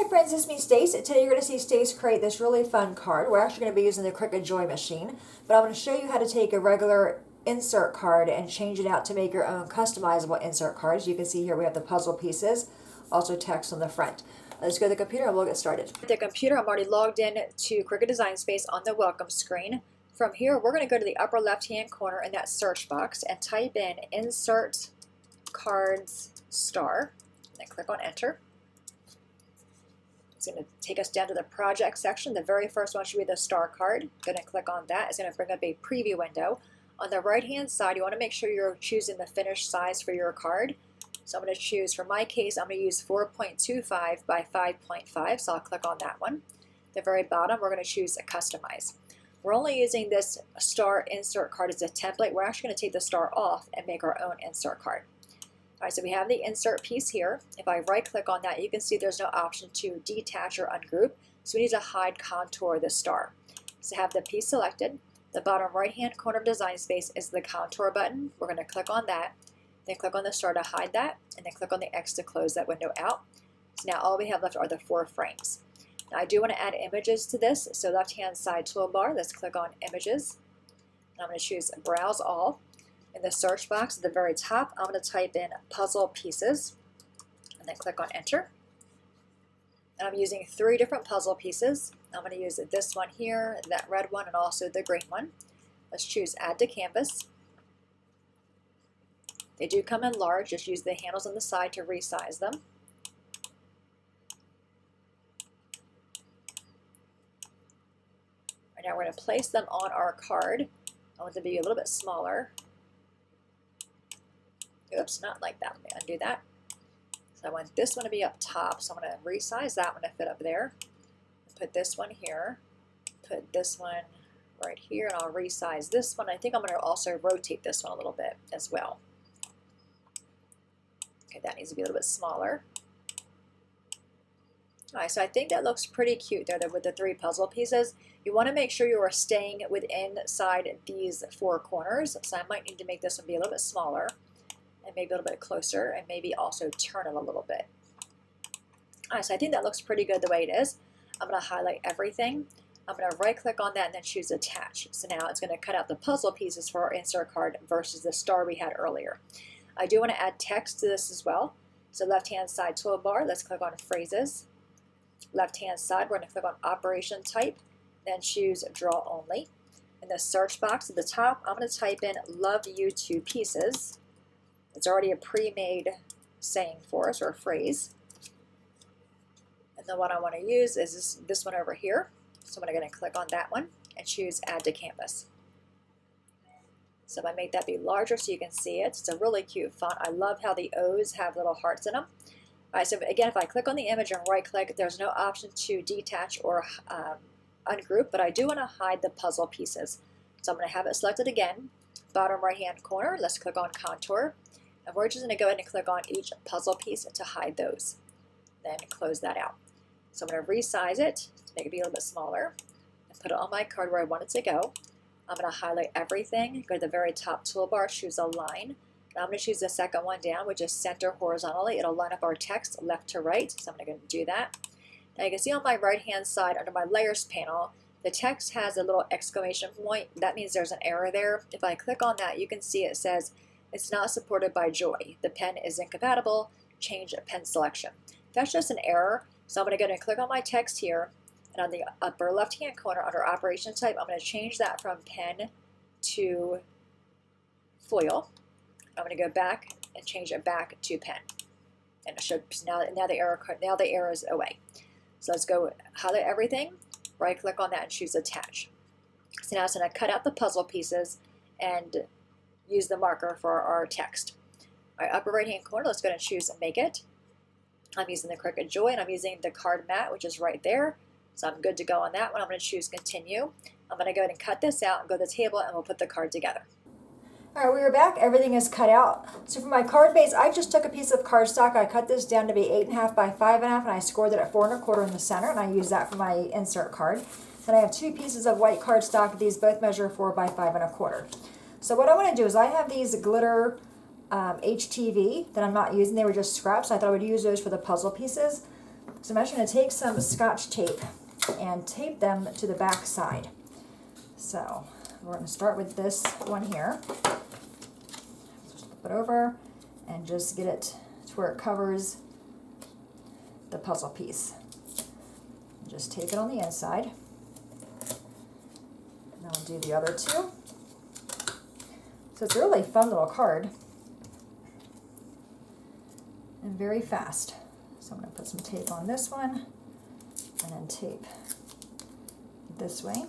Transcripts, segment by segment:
Hi friends, it's me Stace. Today you're going to see Stace create this really fun card. We're actually going to be using the Cricut Joy machine, but I'm going to show you how to take a regular insert card and change it out to make your own customizable insert cards. You can see here we have the puzzle pieces, also text on the front. Let's go to the computer and we'll get started. With the computer, I'm already logged in to Cricut Design Space on the welcome screen. From here, we're going to go to the upper left-hand corner in that search box and type in Insert Cards Star, and click on Enter. It's going to take us down to the project section. The very first one should be the star card. Going to click on that. It's going to bring up a preview window. On the right hand side, you want to make sure you're choosing the finished size for your card. So I'm going to choose, for my case, I'm going to use 4.25 by 5.5, so I'll click on that one. At the very bottom, we're going to choose Customize. We're only using this star insert card as a template. We're actually going to take the star off and make our own insert card. All right, so we have the insert piece here. If I right click on that, you can see there's no option to detach or ungroup. So we need to hide contour the star. So have the piece selected. The bottom right hand corner of Design Space is the contour button. We're going to click on that. Then click on the star to hide that. And then click on the X to close that window out. So now all we have left are the 4 frames. Now I do want to add images to this. So left hand side toolbar, let's click on Images. And I'm going to choose Browse All. In the search box at the very top, I'm going to type in puzzle pieces and then click on Enter. And I'm using 3 different puzzle pieces. I'm going to use this one here, that red one, and also the green one. Let's choose Add to Canvas. They do come in large. Just use the handles on the side to resize them. Right now we're going to place them on our card. I want them to be a little bit smaller. Oops, not like that. Let me undo that. So I want this one to be up top, so I'm going to resize that one to fit up there. Put this one here. Put this one right here, and I'll resize this one. I think I'm going to also rotate this one a little bit as well. Okay, that needs to be a little bit smaller. All right, so I think that looks pretty cute there with the 3 puzzle pieces. You want to make sure you are staying within inside these 4 corners, so I might need to make this one be a little bit smaller. And maybe a little bit closer, and maybe also turn it a little bit. All right, so I think that looks pretty good the way it is. I'm going to highlight everything. I'm going to right click on that and then choose Attach. So now it's going to cut out the puzzle pieces for our insert card versus the star we had earlier. I do want to add text to this as well. So left hand side toolbar, let's click on Phrases. Left hand side, we're going to click on Operation Type, then choose Draw Only. In the search box at the top, I'm going to type in Love You 2 Pieces. It's already a pre-made saying for us, or a phrase. And the one I want to use is this one over here. So I'm going to click on that one and choose Add to Canvas. So if I make that be larger so you can see it, it's a really cute font. I love how the O's have little hearts in them. All right, so again, if I click on the image and right click, there's no option to detach or ungroup, but I do want to hide the puzzle pieces. So I'm going to have it selected again. Bottom right hand corner, let's click on Contour. And we're just going to go ahead and click on each puzzle piece to hide those. Then close that out. So I'm going to resize it to make it be a little bit smaller and put it on my card where I want it to go. I'm going to highlight everything, go to the very top toolbar, choose Align. Now I'm going to choose the second one down, which is Center Horizontally. It'll line up our text left to right, so I'm going to do that. Now you can see on my right hand side under my Layers panel, the text has a little exclamation point. That means there's an error there. If I click on that, you can see it says, "It's not supported by Joy. The pen is incompatible. Change pen selection." That's just an error. So I'm going to go ahead and click on my text here. And on the upper left-hand corner under Operation Type, I'm going to change that from pen to foil. I'm going to go back and change it back to pen. And it should, now the error is away. So let's go highlight everything. Right click on that and choose Attach. So now it's going to cut out the puzzle pieces and use the marker for our text. All right, upper right hand corner, let's go ahead and choose Make It. I'm using the Cricut Joy and I'm using the card mat, which is right there. So I'm good to go on that one. I'm going to choose Continue. I'm going to go ahead and cut this out and go to the table and we'll put the card together. All right, we are back. Everything is cut out. So for my card base, I just took a piece of cardstock. I cut this down to be 8.5 by 5.5 and I scored it at 4.25 in the center and I use that for my insert card. Then I have 2 pieces of white cardstock. These both measure 4 by 5.25. So what I want to do is I have these glitter HTV that I'm not using. They were just scraps. I thought I would use those for the puzzle pieces. So I'm actually going to take some Scotch tape and tape them to the back side. So we're going to start with this one here. Just flip it over and just get it to where it covers the puzzle piece. Just tape it on the inside. And I'll do the other two. So it's a really fun little card. And very fast. So I'm going to put some tape on this one and then tape this way.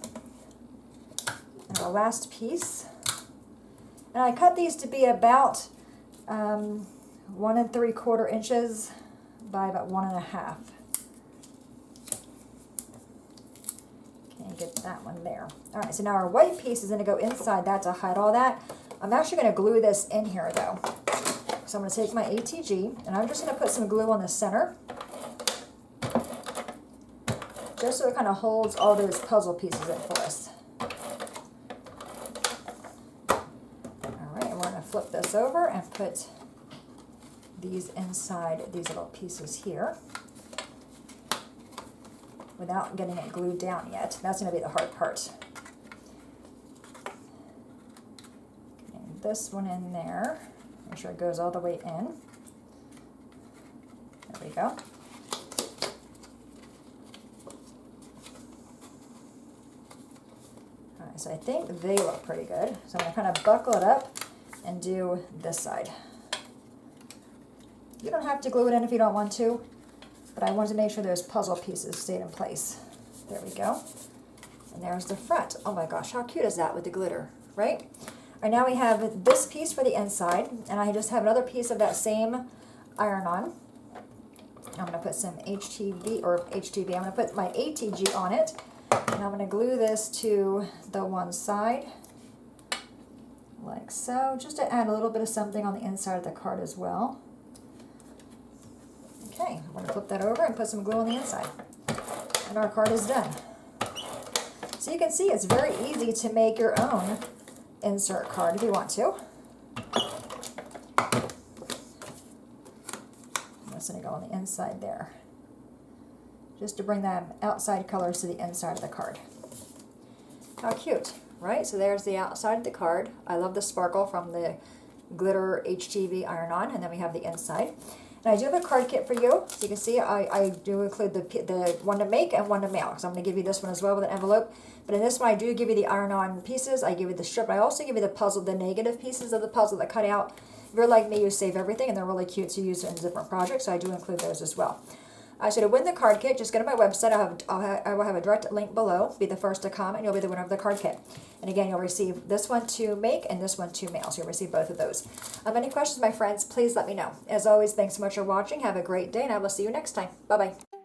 And our last piece. And I cut these to be about 1 3/4 inches by about 1.5. Okay, get that one there. All right, so now our white piece is going to go inside that to hide all that. I'm actually going to glue this in here though. So I'm going to take my ATG and I'm just going to put some glue on the center, just so it kind of holds all those puzzle pieces in for us. All right, and we're going to flip this over and put these inside these little pieces here without getting it glued down yet. That's going to be the hard part. Getting this one in there. Make sure it goes all the way in. There we go. All right, so I think they look pretty good. So I'm going to kind of buckle it up and do this side. You don't have to glue it in if you don't want to, but I wanted to make sure those puzzle pieces stayed in place. There we go. And there's the front. Oh my gosh, how cute is that with the glitter, right? All right, now we have this piece for the inside, and I just have another piece of that same iron-on. I'm going to put some HTV, I'm going to put my ATG on it, and I'm going to glue this to the one side, like so, just to add a little bit of something on the inside of the card as well. Okay, I'm going to flip that over and put some glue on the inside, and our card is done. So you can see it's very easy to make your own insert card if you want to. That's going to go on the inside there, just to bring the outside colors to the inside of the card. How cute, right? So there's the outside of the card. I love the sparkle from the glitter HTV iron-on, and then we have the inside. And I do have a card kit for you. So you can see I do include the one to make and one to mail, because I'm going to give you this one as well with an envelope. But in this one, I do give you the iron-on pieces. I give you the strip. I also give you the puzzle, the negative pieces of the puzzle that cut out. If you're like me, you save everything, and they're really cute to use in different projects. So I do include those as well. So to win the card kit, just go to my website. I will have a direct link below. Be the first to comment. You'll be the winner of the card kit. And again, you'll receive this one to make and this one to mail. So you'll receive both of those. Any questions, my friends, please let me know. As always, thanks so much for watching. Have a great day, and I will see you next time. Bye-bye.